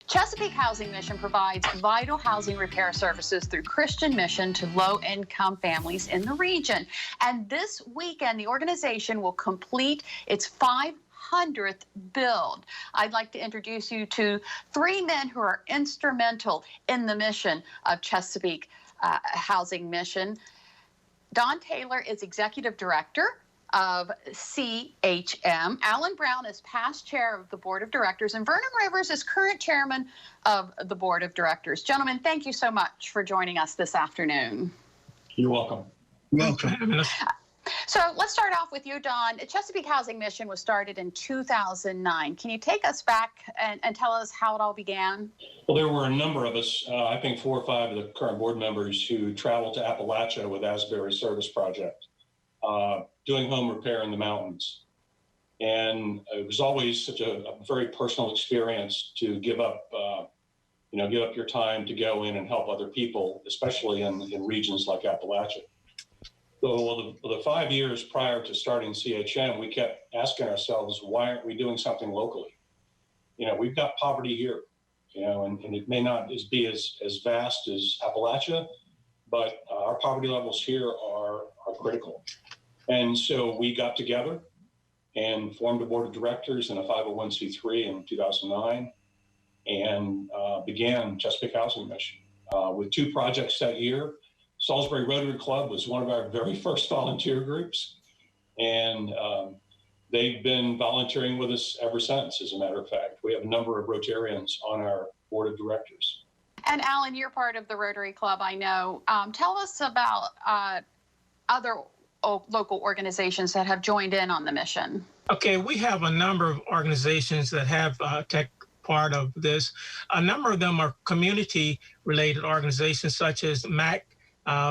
Chesapeake Housing Mission provides vital housing repair services through Christian mission to low-income families in the region. And this weekend, the organization will complete its 500th build. I'd like to introduce you to three men who are instrumental in the mission of Chesapeake Housing Mission. Don Taylor is Executive Director of CHM. Alan Brown is past chair of the board of directors, and Vernon Rivers is current chairman of the board of directors. Gentlemen, thank you so much for joining us this afternoon. You're welcome. Welcome. So let's start off with you, Don. Chesapeake Housing Mission was started in 2009. Can you take us back and tell us how it all began? Well, there were a number of us, I think 4 or 5 of the current board members who traveled to Appalachia with Asbury Service Project, doing home repair in the mountains. And it was always such a very personal experience to give up your time to go in and help other people, especially in regions like Appalachia. So the 5 years prior to starting CHM, we kept asking ourselves, why aren't we doing something locally? We've got poverty here, and it may not be as vast as Appalachia, but our poverty levels here are critical. And so we got together and formed a board of directors and a 501c3 in 2009 and began Chesapeake Housing Mission with 2 projects that year. Salisbury Rotary Club was one of our very first volunteer groups, and they've been volunteering with us ever since, as a matter of fact. We have a number of Rotarians on our board of directors. And Alan, you're part of the Rotary Club, I know. Tell us about other local organizations that have joined in on the mission. Okay, we have a number of organizations that have tech part of this. A number of them are community-related organizations, such as MAC.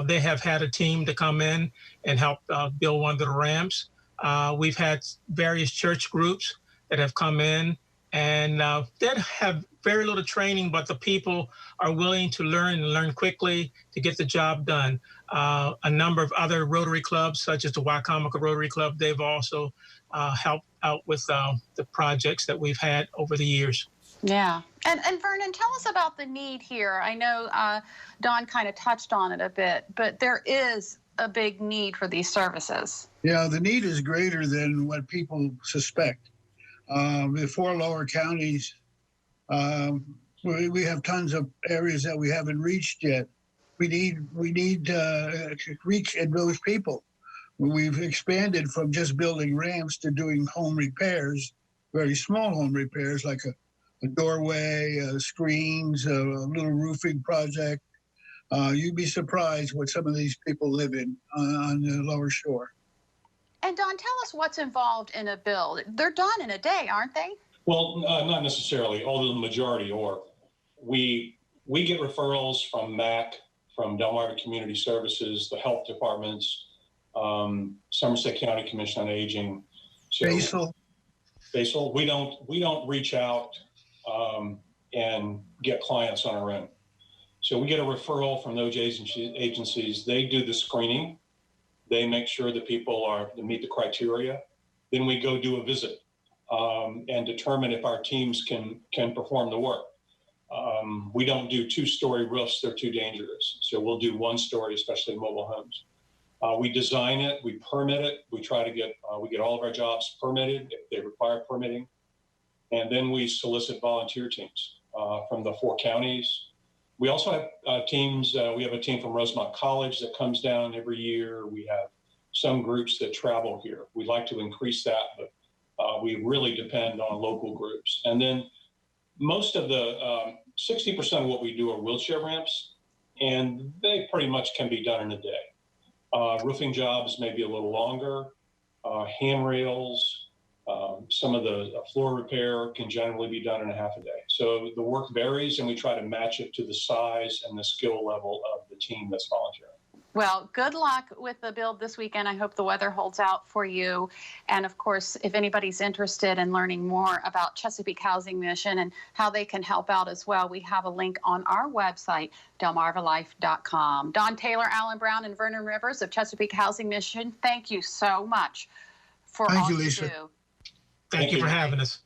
They have had a team to come in and help build one of the ramps. We've had various church groups that have come in, and they have very little training, but the people are willing to learn and learn quickly to get the job done. A number of other Rotary clubs, such as the Wycomico Rotary Club, they've also helped out with the projects that we've had over the years. Yeah. And Vernon, tell us about the need here. I know Don kind of touched on it a bit, but there is a big need for these services. Yeah, the need is greater than what people suspect. The 4 lower counties, we have tons of areas that we haven't reached yet. We need to reach those people. We've expanded from just building ramps to doing home repairs, very small home repairs, like a doorway, screens, a little roofing project. You'd be surprised what some of these people live in on the lower shore. And Don, tell us what's involved in a build. They're done in a day, aren't they? Well, not necessarily, although the majority are. We get referrals from MAC, from Delmarva Community Services, the health departments, Somerset County Commission on Aging. So, Basil. We don't reach out and get clients on our own. So we get a referral from those agencies. They do the screening. They make sure that people meet the criteria. Then we go do a visit and determine if our teams can perform the work. We don't do 2-story roofs. They're too dangerous. So we'll do 1-story, especially mobile homes. We design it, we permit it. We try to get all of our jobs permitted if they require permitting. And then we solicit volunteer teams from the 4 counties. We also have teams. We have a team from Rosemont College that comes down every year. We have some groups that travel here. We'd like to increase that, but we really depend on local groups. And then most of the 60% of what we do are wheelchair ramps, and they pretty much can be done in a day. Roofing jobs may be a little longer. Handrails, some of the floor repair can generally be done in a half a day. So the work varies, and we try to match it to the size and the skill level of the team that's volunteering. Well, good luck with the build this weekend. I hope the weather holds out for you. And of course, if anybody's interested in learning more about Chesapeake Housing Mission and how they can help out as well, we have a link on our website, delmarvalife.com. Don Taylor, Alan Brown, and Vernon Rivers of Chesapeake Housing Mission, thank you so much for all you do. Thank you for having us.